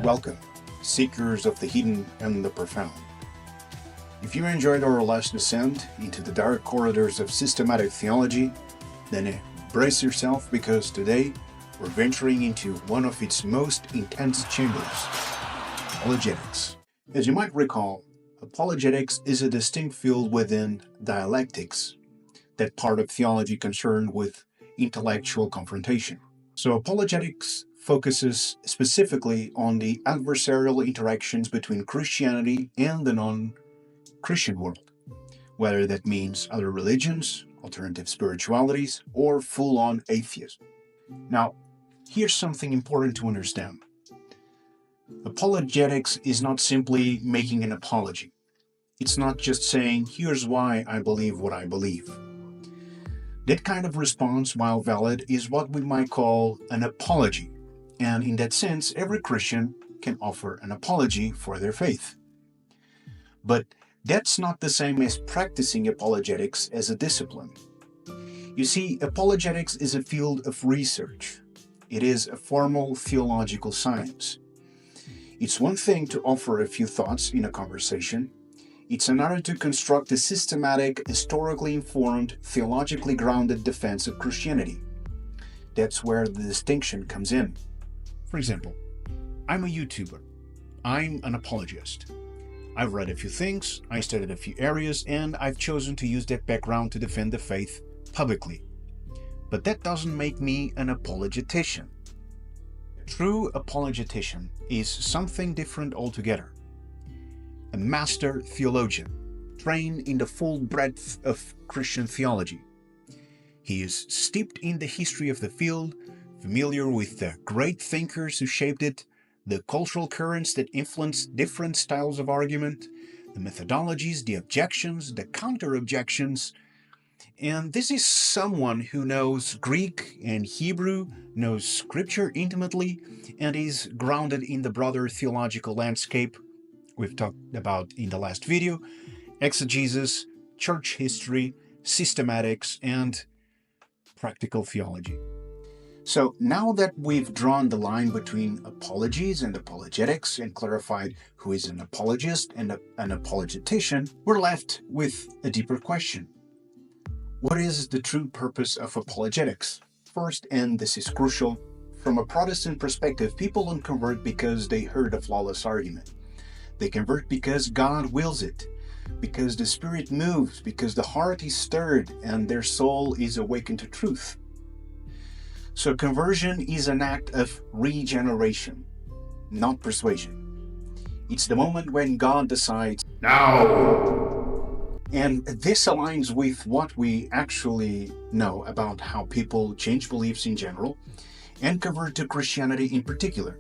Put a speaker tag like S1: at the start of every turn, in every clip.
S1: Welcome, seekers of the hidden and the profound. If you enjoyed our last descent into the dark corridors of systematic theology, then brace yourself, because today we're venturing into one of its most intense chambers, apologetics. As you might recall, apologetics is a distinct field within dialectics, that part of theology concerned with intellectual confrontation. So apologetics focuses specifically on the adversarial interactions between Christianity and the non-Christian world, whether that means other religions, alternative spiritualities, or full-on atheism. Now, here's something important to understand. Apologetics is not simply making an apology. It's not just saying, here's why I believe what I believe. That kind of response, while valid, is what we might call an apology. And in that sense, every Christian can offer an apology for their faith. But that's not the same as practicing apologetics as a discipline. You see, apologetics is a field of research. It is a formal theological science. It's one thing to offer a few thoughts in a conversation. It's another to construct a systematic, historically informed, theologically grounded defense of Christianity. That's where the distinction comes in. For example, I'm a YouTuber. I'm an apologist. I've read a few things, I studied a few areas, and I've chosen to use that background to defend the faith publicly. But that doesn't make me an apologetician. A true apologetician is something different altogether. A master theologian, trained in the full breadth of Christian theology. He is steeped in the history of the field, familiar with the great thinkers who shaped it, the cultural currents that influenced different styles of argument, the methodologies, the objections, the counter-objections. And this is someone who knows Greek and Hebrew, knows Scripture intimately, and is grounded in the broader theological landscape we've talked about in the last video: exegesis, church history, systematics, and practical theology. So now that we've drawn the line between apologies and apologetics and clarified who is an apologist and an apologetician, we're left with a deeper question. What is the true purpose of apologetics? First, and this is crucial, from a Protestant perspective, people don't convert because they heard a flawless argument. They convert because God wills it, because the Spirit moves, because the heart is stirred and their soul is awakened to truth. So conversion is an act of regeneration, not persuasion. It's the moment when God decides, now! And this aligns with what we actually know about how people change beliefs in general and convert to Christianity in particular.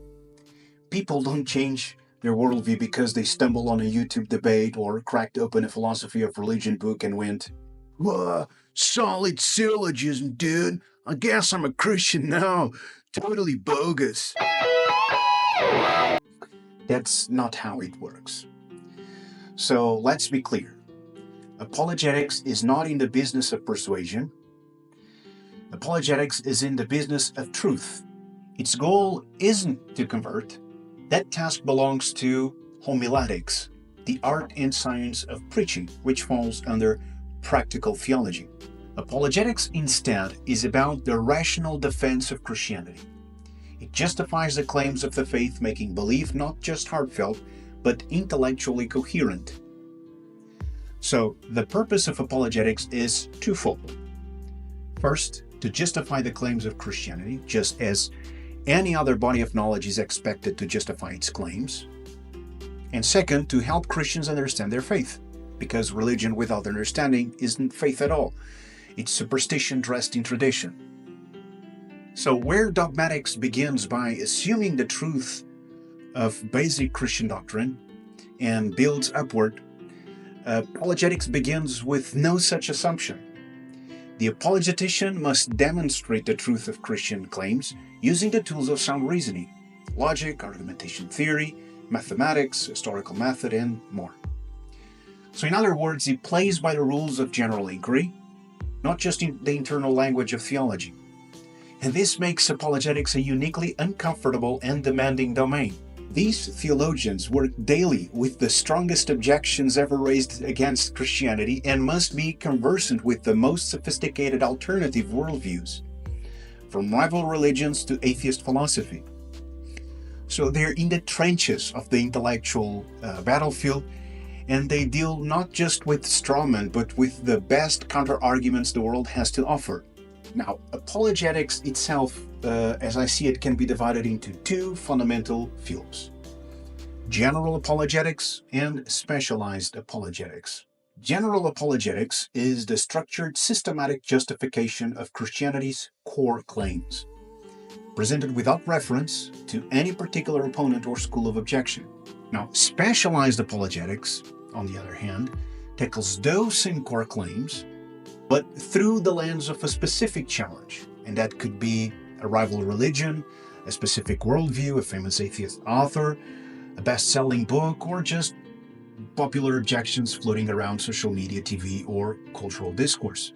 S1: People don't change their worldview because they stumble on a YouTube debate or cracked open a philosophy of religion book and went, "Whoa, solid syllogism, dude. I guess I'm a Christian now. Totally bogus." That's not how it works. So let's be clear. Apologetics is not in the business of persuasion. Apologetics is in the business of truth. Its goal isn't to convert. That task belongs to homiletics, the art and science of preaching, which falls under practical theology. Apologetics, instead, is about the rational defense of Christianity. It justifies the claims of the faith, making belief not just heartfelt, but intellectually coherent. So, the purpose of apologetics is twofold. First, to justify the claims of Christianity, just as any other body of knowledge is expected to justify its claims. And second, to help Christians understand their faith, because religion without understanding isn't faith at all. It's superstition dressed in tradition. So where dogmatics begins by assuming the truth of basic Christian doctrine and builds upward, apologetics begins with no such assumption. The apologetician must demonstrate the truth of Christian claims using the tools of sound reasoning, logic, argumentation theory, mathematics, historical method, and more. So in other words, he plays by the rules of general inquiry, not just in the internal language of theology. And this makes apologetics a uniquely uncomfortable and demanding domain, These theologians work daily with the strongest objections ever raised against Christianity and must be conversant with the most sophisticated alternative worldviews, from rival religions to atheist philosophy. So they're in the trenches of the intellectual battlefield, and they deal not just with strawmen, but with the best counter-arguments the world has to offer. Now, apologetics itself, as I see it, can be divided into two fundamental fields: general apologetics and specialized apologetics. General apologetics is the structured, systematic justification of Christianity's core claims, presented without reference to any particular opponent or school of objection. Now, specialized apologetics, on the other hand, tackles those same core claims, but through the lens of a specific challenge, and that could be a rival religion, a specific worldview, a famous atheist author, a best-selling book, or just popular objections floating around social media, TV, or cultural discourse.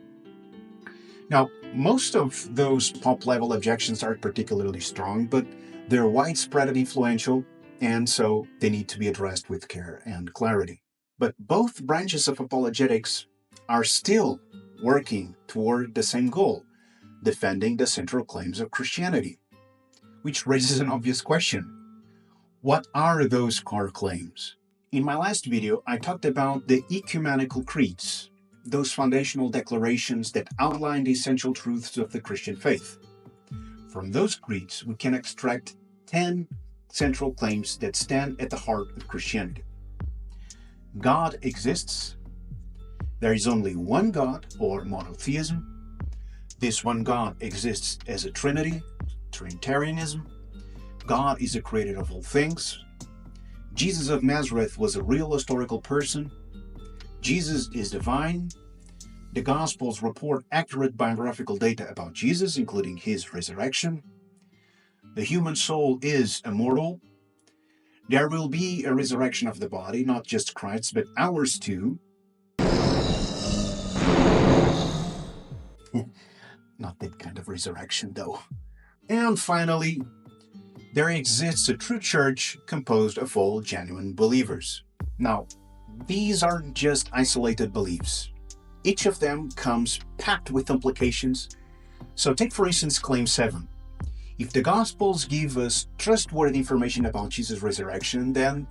S1: Now, most of those pop-level objections aren't particularly strong, but they're widespread and influential, and so they need to be addressed with care and clarity. But both branches of apologetics are still working toward the same goal: defending the central claims of Christianity. Which raises an obvious question: what are those core claims? In my last video, I talked about the ecumenical creeds, those foundational declarations that outline the essential truths of the Christian faith. From those creeds, we can extract 10 central claims that stand at the heart of Christianity. God exists. There is only one God, or monotheism. This one God exists as a Trinity, Trinitarianism. God is the creator of all things. Jesus of Nazareth was a real historical person. Jesus is divine. The Gospels report accurate biographical data about Jesus, including his resurrection. The human soul is immortal. There will be a resurrection of the body, not just Christ's, but ours too. Not that kind of resurrection, though. And finally, there exists a true church composed of all genuine believers. Now, these aren't just isolated beliefs. Each of them comes packed with implications. So take, for instance, Claim 7. If the Gospels give us trustworthy information about Jesus' resurrection, then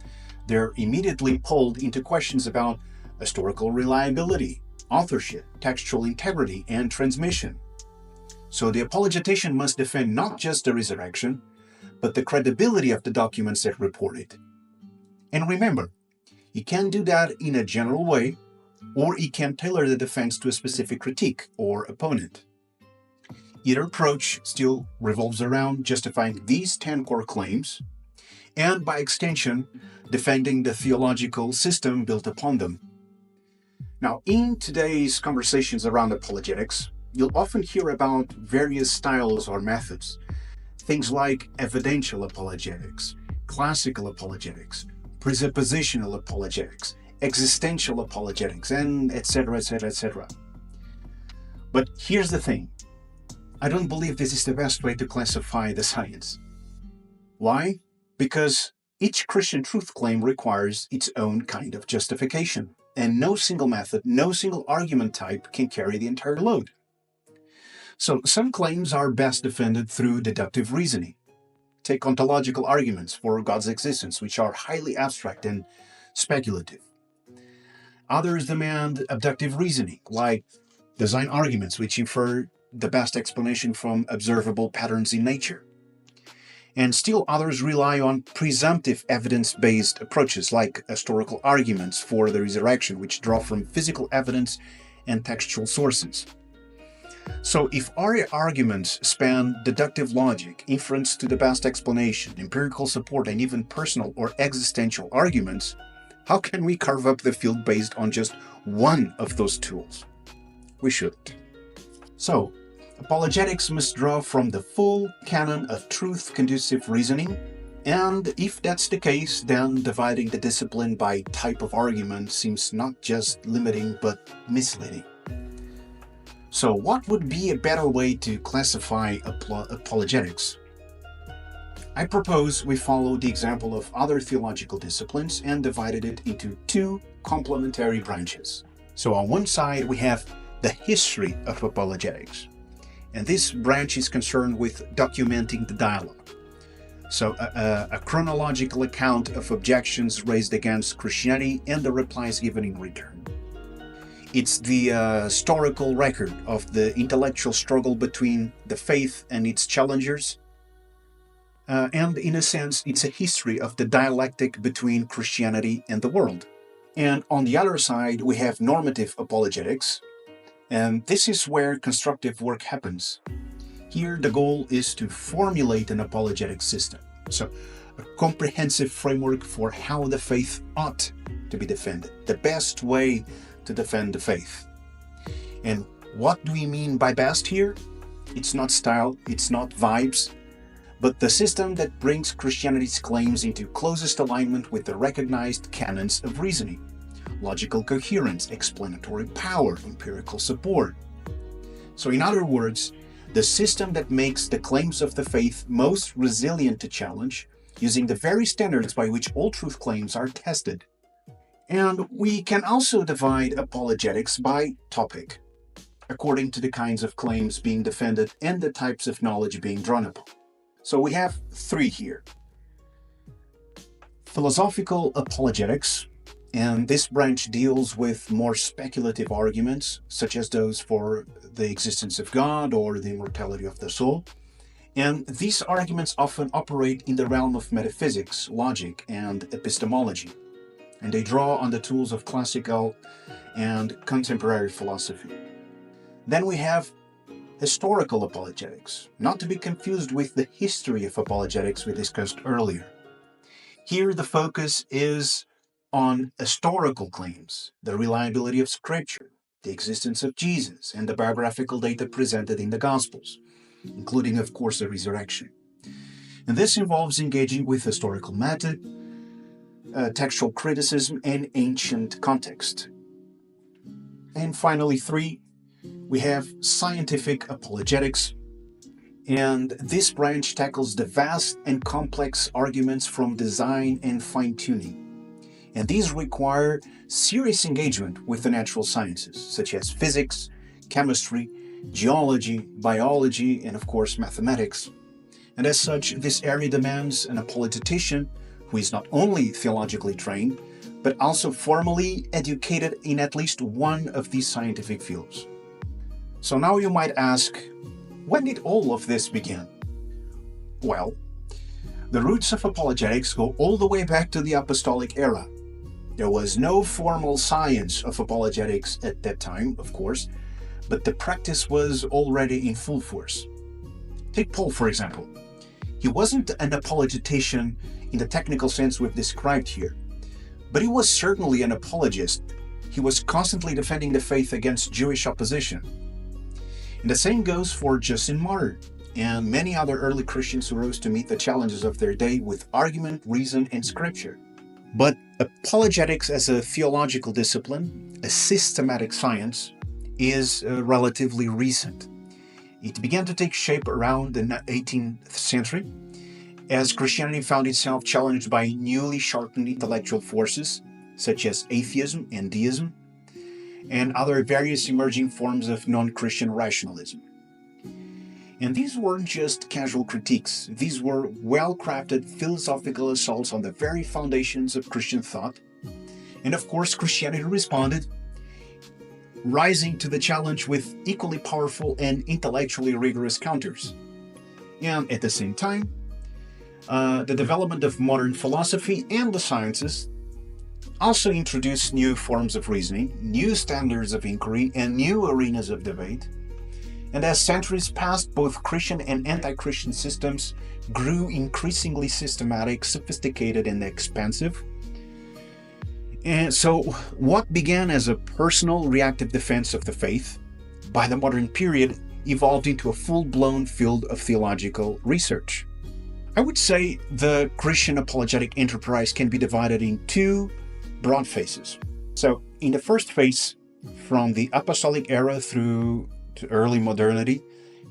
S1: they're immediately pulled into questions about historical reliability, authorship, textual integrity, and transmission. So the apologetician must defend not just the resurrection, but the credibility of the documents that report it. And remember, he can do that in a general way, or he can tailor the defense to a specific critique or opponent. Either approach still revolves around justifying these 10 core claims, and by extension, defending the theological system built upon them. Now, in today's conversations around apologetics, you'll often hear about various styles or methods. Things like evidential apologetics, classical apologetics, presuppositional apologetics, existential apologetics, and etc., etc., etc. But here's the thing. I don't believe this is the best way to classify the science. Why? Because each Christian truth claim requires its own kind of justification, and no single method, no single argument type can carry the entire load. So some claims are best defended through deductive reasoning. Take ontological arguments for God's existence, which are highly abstract and speculative. Others demand abductive reasoning, like design arguments, which infer the best explanation from observable patterns in nature. And still others rely on presumptive evidence-based approaches, like historical arguments for the resurrection, which draw from physical evidence and textual sources. So if our arguments span deductive logic, inference to the best explanation, empirical support, and even personal or existential arguments, how can we carve up the field based on just one of those tools? We shouldn't. So, apologetics must draw from the full canon of truth-conducive reasoning, and if that's the case, then dividing the discipline by type of argument seems not just limiting but misleading. So what would be a better way to classify apologetics? I propose we follow the example of other theological disciplines and divided it into two complementary branches. So on one side we have the history of apologetics, and this branch is concerned with documenting the dialogue. So a chronological account of objections raised against Christianity and the replies given in return. It's the historical record of the intellectual struggle between the faith and its challengers. And in a sense, it's a history of the dialectic between Christianity and the world. And on the other side, we have normative apologetics, and this is where constructive work happens. Here, the goal is to formulate an apologetic system, so a comprehensive framework for how the faith ought to be defended, the best way to defend the faith. And what do we mean by best here? It's not style, it's not vibes, but the system that brings Christianity's claims into closest alignment with the recognized canons of reasoning: logical coherence, explanatory power, empirical support. So in other words, the system that makes the claims of the faith most resilient to challenge, using the very standards by which all truth claims are tested. And we can also divide apologetics by topic, according to the kinds of claims being defended and the types of knowledge being drawn upon. So we have three here. Philosophical apologetics, and this branch deals with more speculative arguments, such as those for the existence of God or the immortality of the soul. And these arguments often operate in the realm of metaphysics, logic, and epistemology, and they draw on the tools of classical and contemporary philosophy. Then we have historical apologetics, not to be confused with the history of apologetics we discussed earlier. Here the focus is on historical claims, the reliability of Scripture, the existence of Jesus, and the biographical data presented in the Gospels, including, of course, the resurrection. And this involves engaging with historical method, textual criticism, and ancient context. And finally, three, we have scientific apologetics, and this branch tackles the vast and complex arguments from design and fine-tuning. And these require serious engagement with the natural sciences, such as physics, chemistry, geology, biology, and of course mathematics. And as such, this area demands an apologetician who is not only theologically trained, but also formally educated in at least one of these scientific fields. So now you might ask, when did all of this begin? Well, the roots of apologetics go all the way back to the apostolic era. There was no formal science of apologetics at that time, of course, but the practice was already in full force. Take Paul, for example. He wasn't an apologetician in the technical sense we've described here, but he was certainly an apologist. He was constantly defending the faith against Jewish opposition. And the same goes for Justin Martyr and many other early Christians who rose to meet the challenges of their day with argument, reason, and scripture. But apologetics as a theological discipline, a systematic science, is relatively recent. It began to take shape around the 18th century as Christianity found itself challenged by newly sharpened intellectual forces such as atheism and deism, and other various emerging forms of non-Christian rationalism. And these weren't just casual critiques, these were well-crafted philosophical assaults on the very foundations of Christian thought. And of course, Christianity responded, rising to the challenge with equally powerful and intellectually rigorous counters. And at the same time, the development of modern philosophy and the sciences also introduced new forms of reasoning, new standards of inquiry, and new arenas of debate. And as centuries passed, both Christian and anti-Christian systems grew increasingly systematic, sophisticated, and expansive. And so what began as a personal reactive defense of the faith, by the modern period, evolved into a full-blown field of theological research. I would say the Christian apologetic enterprise can be divided in two broad phases. So in the first phase, from the apostolic era through to early modernity,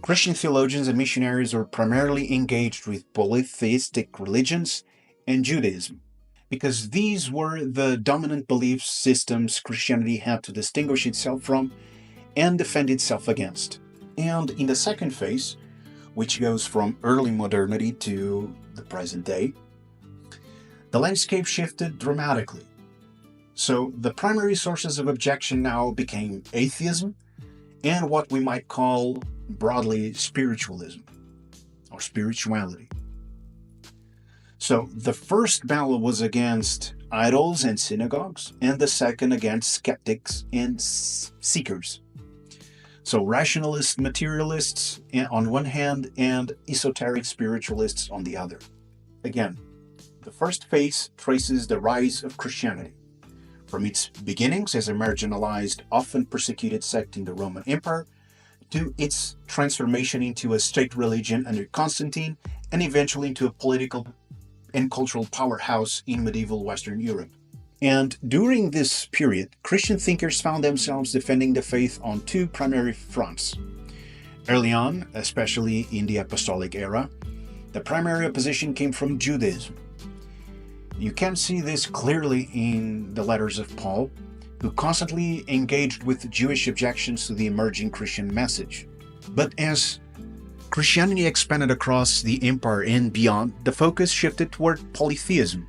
S1: Christian theologians and missionaries were primarily engaged with polytheistic religions and Judaism, because these were the dominant belief systems Christianity had to distinguish itself from and defend itself against. And in the second phase, which goes from early modernity to the present day, the landscape shifted dramatically. So the primary sources of objection now became atheism and what we might call broadly spiritualism or spirituality. So the first battle was against idols and synagogues, and the second against skeptics and seekers. So rationalist materialists on one hand and esoteric spiritualists on the other. Again, the first phase traces the rise of Christianity, from its beginnings as a marginalized, often persecuted sect in the Roman Empire, to its transformation into a state religion under Constantine, and eventually into a political and cultural powerhouse in medieval Western Europe. And during this period, Christian thinkers found themselves defending the faith on two primary fronts. Early on, especially in the apostolic era, the primary opposition came from Judaism. You can see this clearly in the letters of Paul, who constantly engaged with Jewish objections to the emerging Christian message. But as Christianity expanded across the empire and beyond, the focus shifted toward polytheism,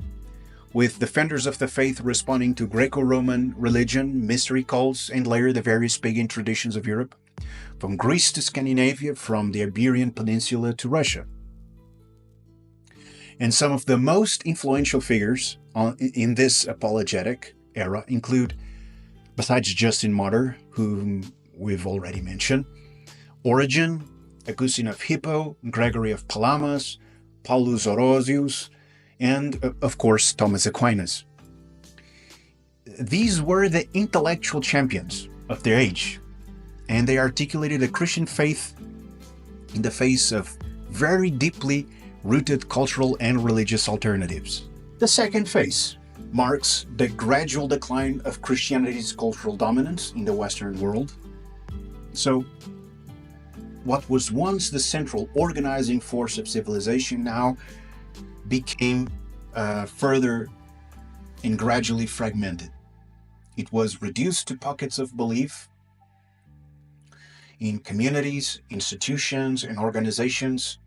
S1: with defenders of the faith responding to Greco-Roman religion, mystery cults, and later the various pagan traditions of Europe, from Greece to Scandinavia, from the Iberian Peninsula to Russia. And some of the most influential figures in this apologetic era include, besides Justin Martyr, whom we've already mentioned, Origen, Augustine of Hippo, Gregory of Palamas, Paulus Orosius, and, of course, Thomas Aquinas. These were the intellectual champions of their age, and they articulated a Christian faith in the face of very deeply rooted cultural and religious alternatives. The second phase marks the gradual decline of Christianity's cultural dominance in the Western world. So, what was once the central organizing force of civilization now became further and gradually fragmented. It was reduced to pockets of belief in communities, institutions, and organizations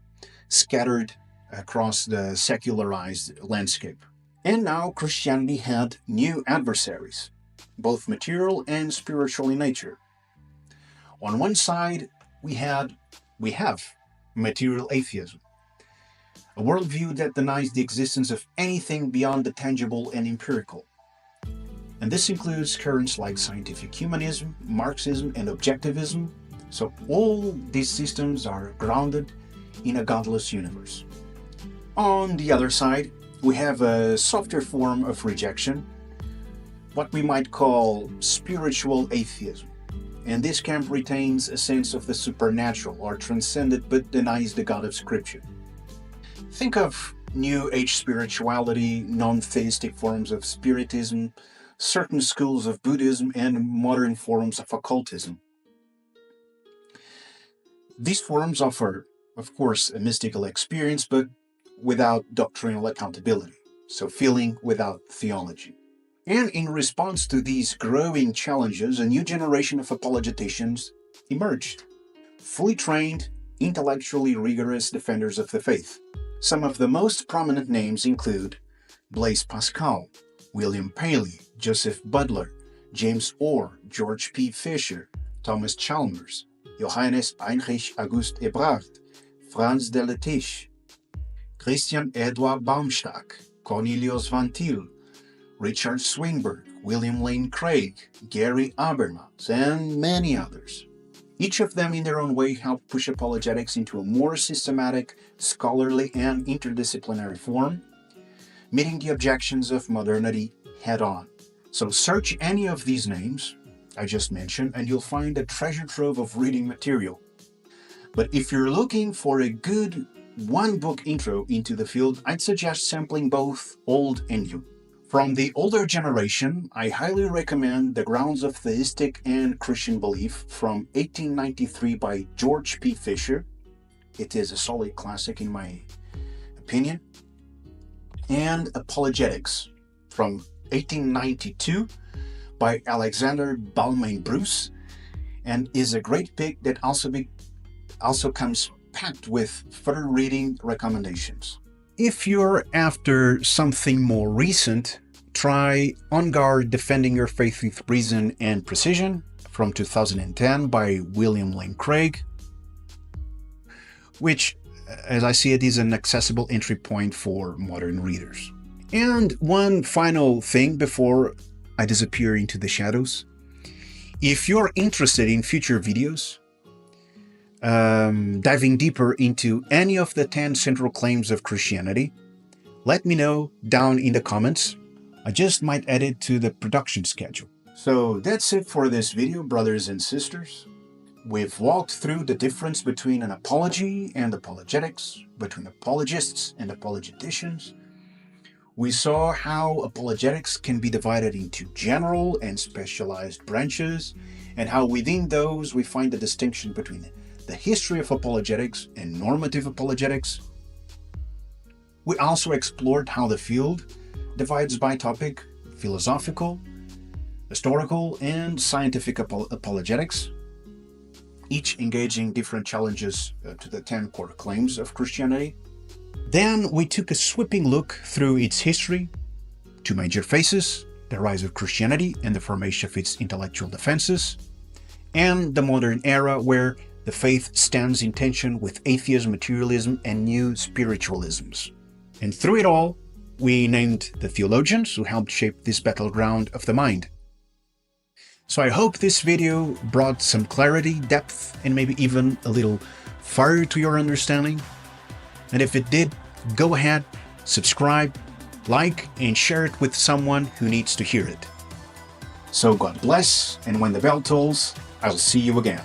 S1: scattered across the secularized landscape. And now Christianity had new adversaries, both material and spiritual in nature. On one side, we have material atheism, a worldview that denies the existence of anything beyond the tangible and empirical. And this includes currents like scientific humanism, Marxism, and objectivism. So all these systems are grounded in a godless universe. On the other side, we have a softer form of rejection, what we might call spiritual atheism. And this camp retains a sense of the supernatural or transcendent but denies the God of Scripture. Think of New Age spirituality, non-theistic forms of Spiritism, certain schools of Buddhism, and modern forms of occultism. These forms offer, of course, a mystical experience, but without doctrinal accountability, so feeling without theology. And in response to these growing challenges, a new generation of apologeticians emerged, fully trained, intellectually rigorous defenders of the faith. Some of the most prominent names include Blaise Pascal, William Paley, Joseph Butler, James Orr, George P. Fisher, Thomas Chalmers, Johannes Heinrich August Ebrard, Franz de Letiche, Christian Eduard Baumstock, Cornelius Van Til, Richard Swinburne, William Lane Craig, Gary Habermas, and many others. Each of them in their own way helped push apologetics into a more systematic, scholarly, and interdisciplinary form, meeting the objections of modernity head-on. So search any of these names I just mentioned and you'll find a treasure trove of reading material. But if you're looking for a good one-book intro into the field, I'd suggest sampling both old and new. From the older generation, I highly recommend The Grounds of Theistic and Christian Belief from 1893 by George P. Fisher. It is a solid classic in my opinion. And Apologetics from 1892 by Alexander Balmain Bruce, and is a great pick that also comes packed with further reading recommendations. If you're after something more recent, try On Guard Defending Your Faith with Reason and Precision from 2010 by William Lane Craig, which, as I see it, is an accessible entry point for modern readers. And one final thing before I disappear into the shadows. If you're interested in future videos, diving deeper into any of the 10 central claims of Christianity, let me know down in the comments. I just might add it to the production schedule. So that's it for this video, brothers and sisters. We've walked through the difference between an apology and apologetics, between apologists and apologeticians. We saw how apologetics can be divided into general and specialized branches, and how within those we find the distinction between the history of apologetics and normative apologetics. We also explored how the field divides by topic: philosophical, historical, and scientific apologetics, each engaging different challenges to the 10 core claims of Christianity. Then we took a sweeping look through its history, two major phases: the rise of Christianity and the formation of its intellectual defenses, and the modern era where the faith stands in tension with atheism, materialism, and new spiritualisms. And through it all, we named the theologians who helped shape this battleground of the mind. So I hope this video brought some clarity, depth, and maybe even a little fire to your understanding. And if it did, go ahead, subscribe, like, and share it with someone who needs to hear it. So God bless, and when the bell tolls, I'll see you again.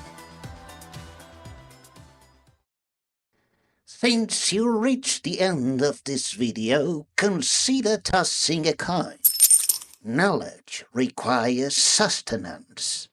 S2: Since you reached the end of this video, consider tossing a coin. Knowledge requires sustenance.